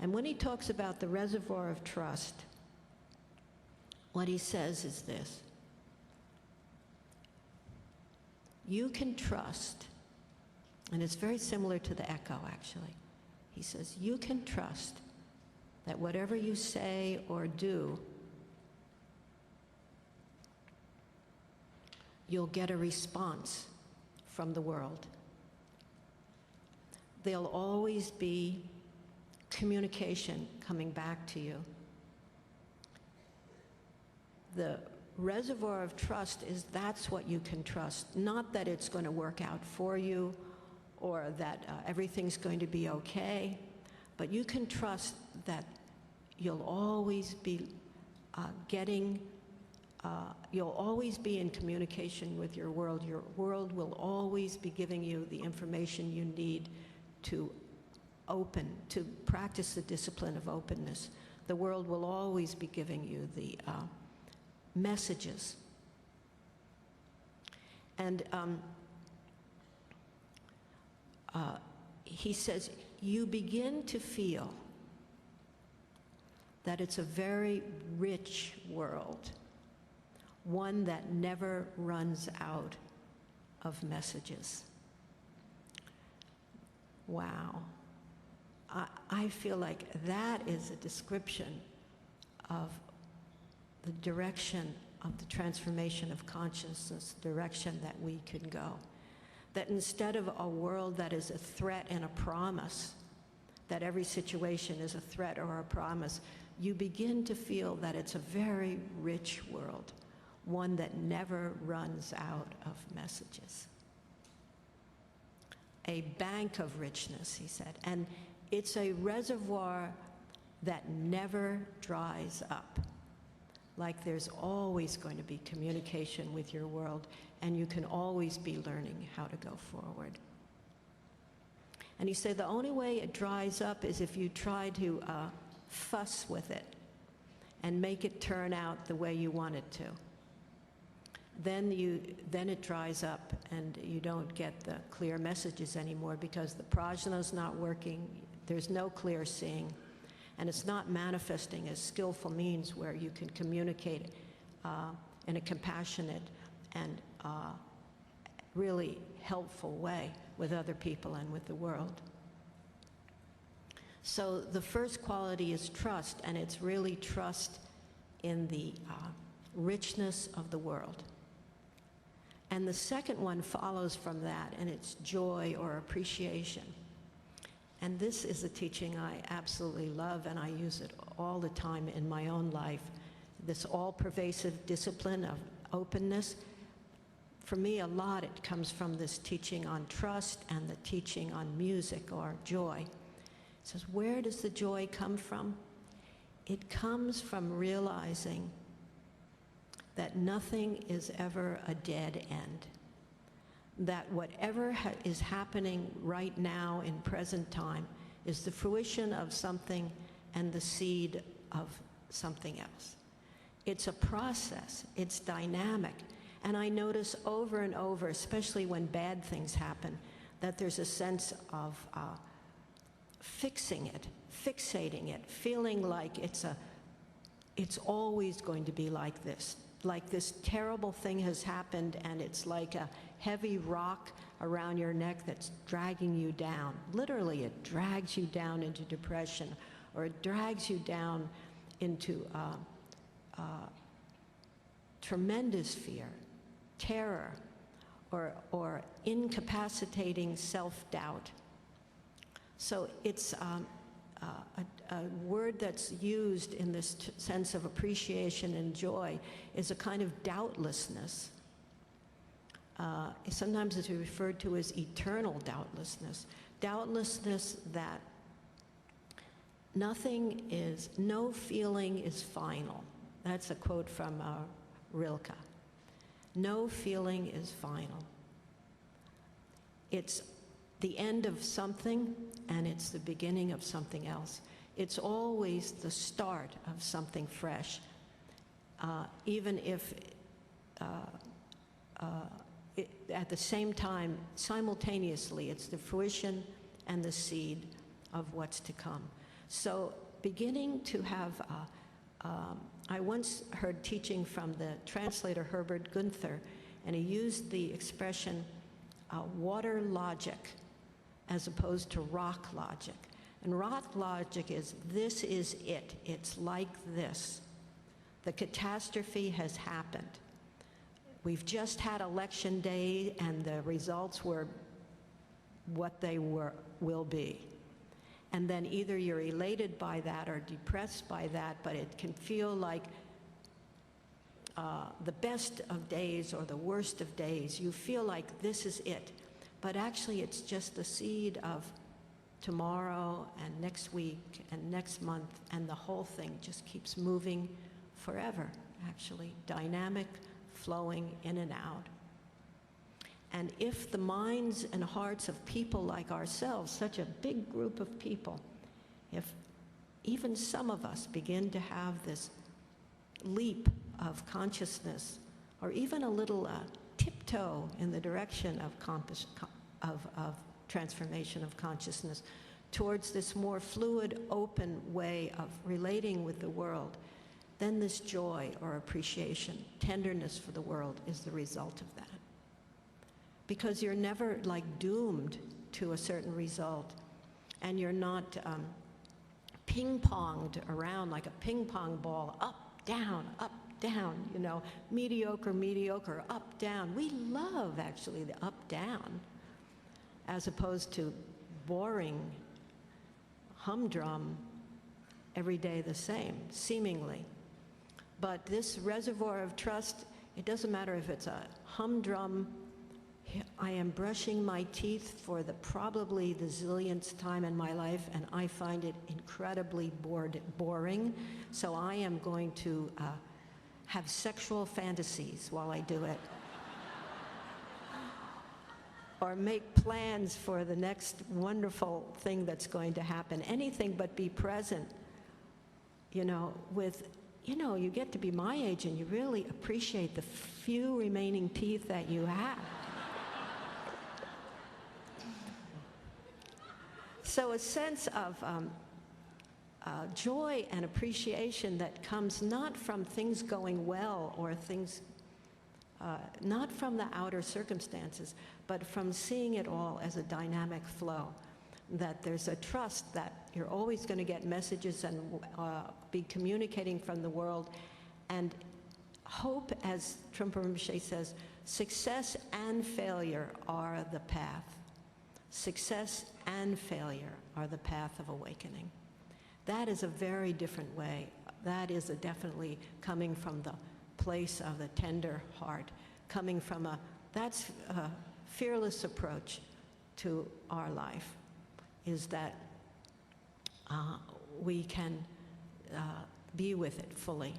And when he talks about the reservoir of trust, what he says is this: you can trust, and it's very similar to the echo, actually. He says, you can trust that whatever you say or do, you'll get a response from the world. There'll always be communication coming back to you. The reservoir of trust is that's what you can trust, not that it's going to work out for you or that everything's going to be okay, but you can trust that you'll always be you'll always be in communication with your world. Your world will always be giving you the information you need to practice the discipline of openness. The world will always be giving you the messages. And he says, you begin to feel that it's a very rich world, one that never runs out of messages. Wow. I feel like that is a description of the direction of the transformation of consciousness, the direction that we can go. That instead of a world that is a threat and a promise, that every situation is a threat or a promise, you begin to feel that it's a very rich world, one that never runs out of messages. A bank of richness, he said. And it's a reservoir that never dries up. Like there's always going to be communication with your world, and you can always be learning how to go forward. And he said the only way it dries up is if you try to fuss with it and make it turn out the way you want it to. Then it dries up and you don't get the clear messages anymore because the prajna's not working, there's no clear seeing, and it's not manifesting as skillful means where you can communicate in a compassionate and really helpful way with other people and with the world. So the first quality is trust, and it's really trust in the richness of the world. And the second one follows from that, and it's joy or appreciation. And this is a teaching I absolutely love, and I use it all the time in my own life. This all-pervasive discipline of openness. For me, a lot, it comes from this teaching on trust and the teaching on music or joy. It says, where does the joy come from? It comes from realizing that nothing is ever a dead end. That whatever is happening right now in present time is the fruition of something and the seed of something else. It's a process, it's dynamic. And I notice over and over, especially when bad things happen, that there's a sense of fixing it, fixating it, feeling like it's always going to be like this. Like this terrible thing has happened and it's like a heavy rock around your neck that's dragging you down. Literally, it drags you down into depression, or it drags you down into tremendous fear, terror, or incapacitating self-doubt. So it's a word that's used in this sense of appreciation and joy is a kind of doubtlessness. Sometimes it's referred to as eternal doubtlessness. Doubtlessness that no feeling is final. That's a quote from Rilke. No feeling is final. It's the end of something, and it's the beginning of something else. It's always the start of something fresh, even if at the same time, simultaneously, it's the fruition and the seed of what's to come. So beginning to have, I once heard teaching from the translator Herbert Gunther, and he used the expression water logic as opposed to rock logic. And rock logic is, this is it. It's like this. The catastrophe has happened. We've just had election day, and the results were what they will be. And then either you're elated by that or depressed by that, but it can feel like the best of days or the worst of days. You feel like this is it. But actually, it's just the seed of tomorrow and next week and next month, and the whole thing just keeps moving forever, actually, dynamic, flowing in and out. And if the minds and hearts of people like ourselves, such a big group of people, if even some of us begin to have this leap of consciousness, or even a little tiptoe in the direction of transformation of consciousness towards this more fluid, open way of relating with the world, then this joy or appreciation, tenderness for the world is the result of that. Because you're never like doomed to a certain result, and you're not ping-ponged around like a ping pong ball, up, down, you know, mediocre, mediocre, up, down. We love actually the up, down, as opposed to boring, humdrum, every day the same, seemingly. But this reservoir of trust, it doesn't matter if it's a humdrum, I am brushing my teeth for probably the zillionth time in my life, and I find it incredibly boring, so I am going to have sexual fantasies while I do it. Or make plans for the next wonderful thing that's going to happen. Anything but be present, you know, with, you know, you get to be my age and you really appreciate the few remaining teeth that you have. So a sense of joy and appreciation that comes not from things going well or things, not from the outer circumstances, but from seeing it all as a dynamic flow. That there's a trust that you're always going to get messages and be communicating from the world. And hope, as Trungpa Rinpoche says, success and failure are the path. Success and failure are the path of awakening. That is a very different way. That is definitely coming from the place of the tender heart, coming from that's a fearless approach to our life, is that we can be with it fully.